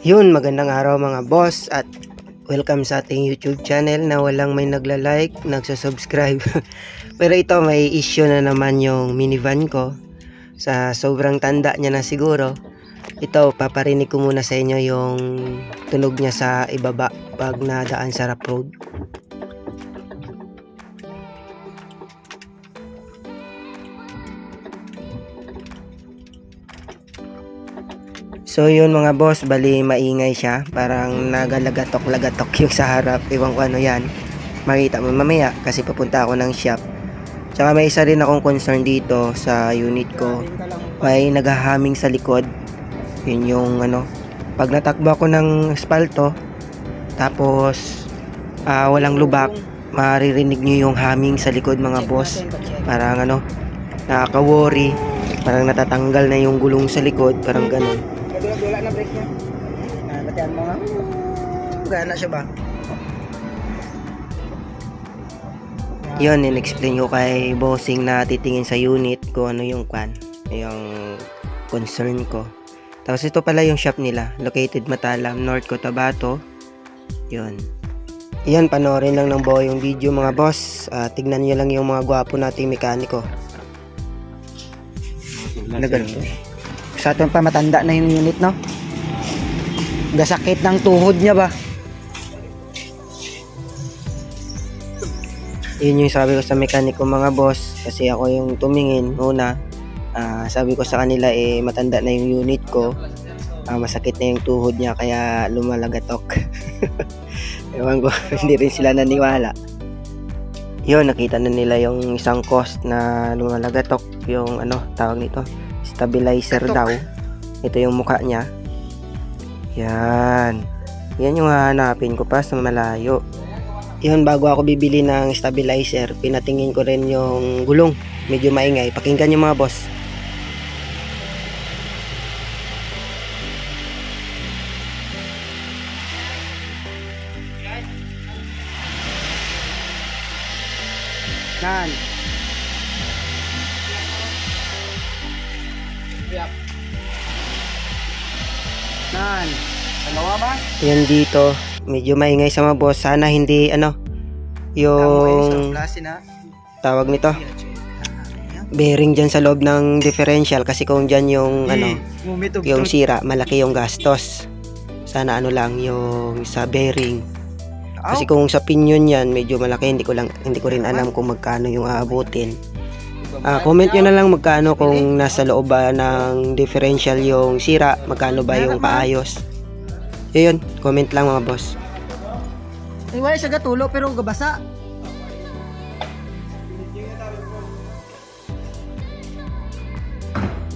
Yun, magandang araw mga boss at welcome sa ating YouTube channel na walang may nagla-like, nagsusubscribe. Pero ito may issue na naman yung minivan ko. Sa sobrang tanda niya na siguro. Ito, paparinig ko muna sa inyo yung tunog niya sa ibaba pag nadaan sa rough road. So yun mga boss, bali maingay siya. Parang nagalagatok-lagatok yung sa harap. Iwan ko ano yan. Makita mo mamaya kasi papunta ako ng shop. Tsaka may isa rin akong concern dito sa unit ko. May naghahaming sa likod. Yun yung ano. Pag natakbo ako ng espalto, tapos walang lubak, maririnig nyo yung humming sa likod mga boss. Parang ano, nakaka-worry. Parang natatanggal na yung gulong sa likod. Parang ganun. Dula na brake niya. Batian mo nga. Gana siya ba? Yun, in-explain ko kay bossing na titingin sa unit kung ano yung concern ko. Tapos ito pala yung shop nila. Located Matalam, North Cotabato. Yun. Yan, panoorin lang ng buo yung video mga boss. Tignan nyo lang yung mga gwapo nating mekaniko. Ano ganun? Sa atin pa matanda na yung unit, no? Gasakit ng tuhod niya ba? Yun yung sabi ko sa mekaniko mga boss. Kasi ako yung tumingin una. Sabi ko sa kanila matanda na yung unit ko. Masakit na yung tuhod niya kaya lumalagatok. Ewan ko, hindi rin sila naniwala. Yun, nakita na nila yung isang cost na lumalagatok. Yung ano, tawag nito, stabilizer daw. Ito yung mukha niya. Yan. Yan yung hahanapin ko pa sa malayo. Yun, bago ako bibili ng stabilizer, pinatingin ko rin yung gulong. Medyo maingay. Pakinggan yung mga boss. Nan. Nan. Dalawa ba? Yan dito. Medyo maingay sa mga boss. Sana hindi ano yung tawag nito bearing dyan sa loob ng differential. Kasi kung dyan yung ano yung sira, malaki yung gastos. Sana ano lang yung sa bearing. Kasi kung sa pinion yan medyo malaki. Hindi ko rin alam kung magkano yung aabutin. Comment nyo na lang magkano kung nasa loob ba ng differential yung sira, magkano ba yung paayos. Yun, comment lang mga boss. Wala siya gatulo pero gabasa.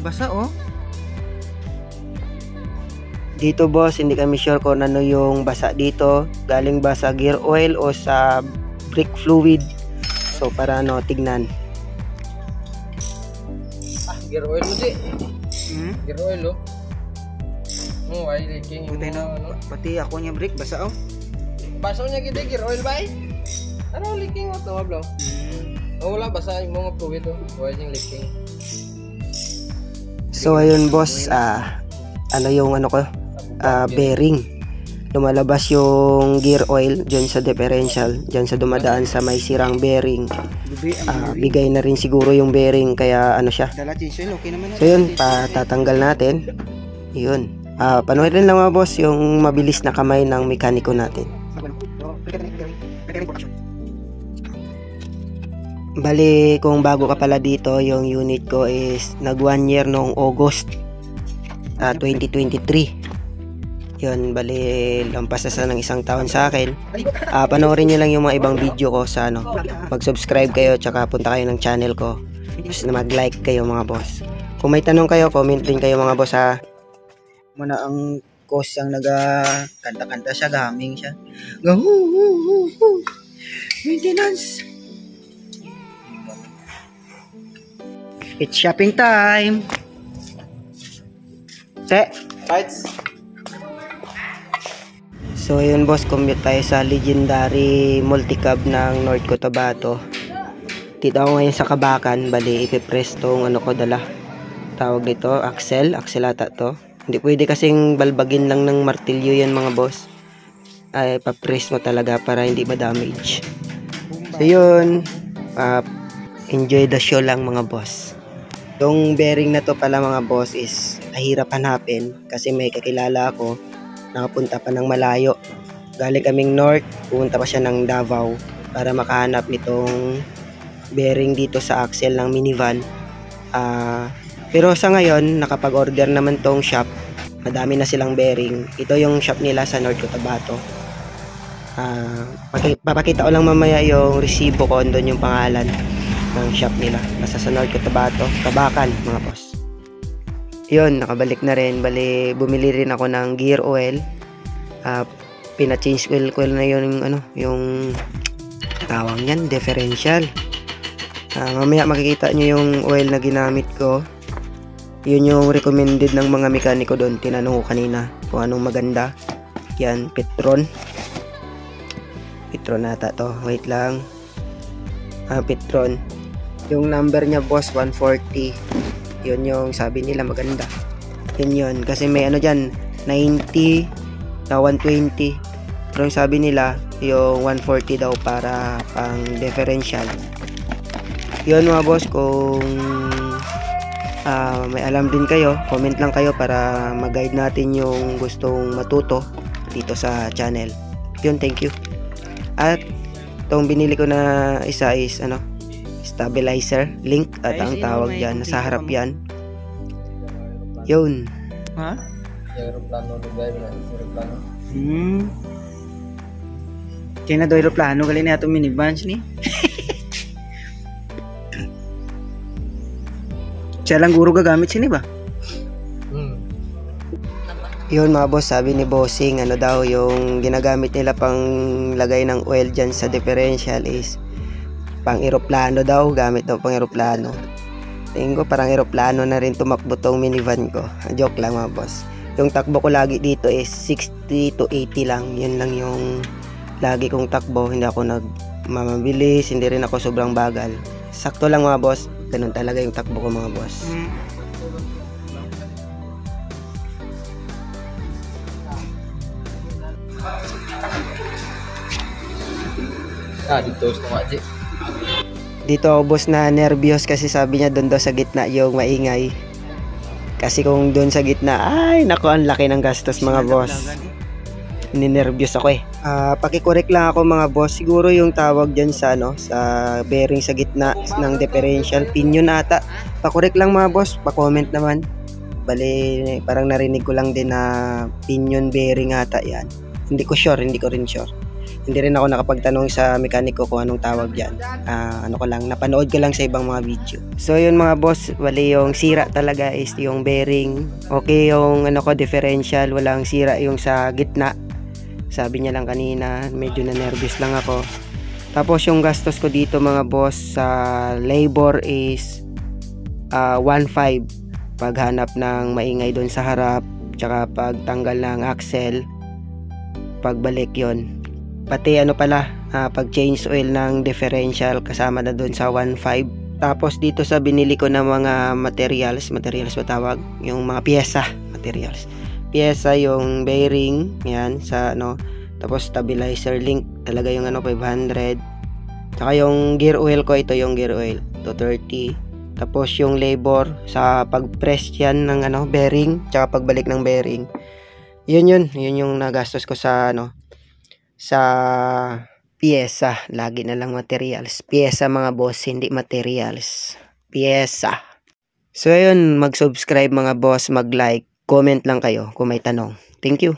Basa oh. Dito boss, hindi kami sure kung ano yung basa dito. Galing ba sa gear oil o sa brake fluid. So para ano, tignan. Gear oil mo di. Gear oil oh. Ay leaking yung ano. Pati ako niya brake basa oh. Basa niya kita gear oil ba eh? Ano leaking mo to bro? Wala basa yung mga fluid oh. Wala yung leaking. So ayun boss, ano yung ano ko, bearing. Lumalabas yung gear oil dyan sa differential, dyan sa dumadaan sa may sirang bearing. Bigay na rin siguro yung bearing kaya ano siya. So yun, patatanggal natin. Yun. Panoorin lang mga boss yung mabilis na kamay ng mekaniko natin. Bali, kung bago ka pala dito, yung unit ko is nag 1 year noong August 2023. Yun, bali, lampas na ng 1 taon sa akin. Panoorin nyo lang yung mga ibang video ko sa ano. Mag-subscribe kayo, tsaka punta kayo ng channel ko. Tapos na mag-like kayo mga boss. Kung may tanong kayo, comment din kayo mga boss ha. Muna ang cost yung kanta-kanta siya, gaming siya. Maintenance. It's shopping time. Lights. So yun boss, commute tayo sa legendary multicab ng North Cotabato. Dito ako ngayon sa Kabakan. Bali ipipress tong ano ko dala. Tawag nito, axle ata to. Hindi pwede kasing balbagin lang ng martilyo yan mga boss. Ay, papress mo talaga para hindi ma-damage. So yun, enjoy the show lang mga boss. Yung bearing na to pala mga boss is mahirap hanapin kasi may kakilala ako nakapunta pa ng malayo. Galing kaming north, pumunta pa siya ng Davao para makahanap nitong bearing dito sa axle ng minivan. Pero sa ngayon, nakapag-order naman tong shop. Madami na silang bearing. Ito yung shop nila sa North Cotabato. Papakita ko lang mamaya yung resibo ko. Doon yung pangalan ng shop nila. Basta sa North Cotabato, Kabakan mga boss. Yun, nakabalik na rin. Bali, bumili rin ako ng gear oil. Pina-change oil na yun yung tawag yan, differential. Mamaya makikita nyo yung oil na ginamit ko. Yun yung recommended ng mga mekaniko doon. Tinanong ko kanina kung anong maganda. Yan, Petron. Petron nata to. Wait lang. Petron. Yung number niya boss, 140. Yun yung sabi nila maganda. Yun. Kasi may dyan, 90 na 120. Pero yung sabi nila, yung 140 daw para pang differential. Yun mga boss, kung may alam din kayo, comment lang kayo para mag-guide natin yung gustong matuto dito sa channel. Yun, thank you. At itong binili ko na isa is stabilizer link at ang tawag dyan, nasa harap yan. Yun. Ha? Aeroplano, aeroplano. Kaya na do aeroplano, gali na itong minivans ni. Siya lang guro gagamit siya ba? Yun mga boss, sabi ni Bossing, daw yung ginagamit nila pang lagay ng oil dyan sa differential is pang aeroplano daw, gamit daw pang aeroplano. Tingin ko parang aeroplano na rin tumakbo tong minivan ko. Joke lang mga boss. Yung takbo ko lagi dito is 60 to 80 lang. Yun lang yung lagi kong takbo. Hindi ako nagmamabilis, hindi rin ako sobrang bagal. Sakto lang mga boss. Ganun talaga yung takbo ko mga boss. Dito ako boss na nervyos kasi sabi niya doon daw sa gitna yung maingay. Kasi kung doon sa gitna, ay nako, ang laki ng gastos mga boss. Ninervyos ako eh. Pakicorrect lang ako mga boss. Siguro yung tawag dyan sa sa bearing sa gitna ng differential pinion ata. Pakorek lang mga boss, pa-comment naman. Bali, parang narinig ko lang din na pinion bearing ata yan. Hindi ko rin sure. Hindi rin ako nakapagtanong sa mekaniko kung anong tawag dyan. Napanood ko lang sa ibang mga video. So yun mga boss, bali yung sira talaga is yung bearing. Okay yung differential, walang sira yung sa gitna. Sabi niya lang kanina, medyo na-nervous lang ako. Tapos yung gastos ko dito mga boss sa labor is 1.5 paghanap ng maingay doon sa harap, tsaka pagtanggal ng axle, pagbalik yon. Pati pag change oil ng differential kasama na doon sa 1.5. Tapos dito sa binili ko ng mga materials matawag, yung mga materials. Pyesa yung bearing, yan sa tapos stabilizer link, talaga yung 500. Tsaka yung gear oil ko, ito yung gear oil, 230. Tapos yung labor sa pag-press yan ng bearing, tsaka pagbalik ng bearing. Yun yung nagastos ko sa sa pyesa. Lagi na lang materials. Pyesa mga boss, hindi materials. Pyesa. So ayun, mag-subscribe mga boss, mag-like, comment lang kayo kung may tanong. Thank you.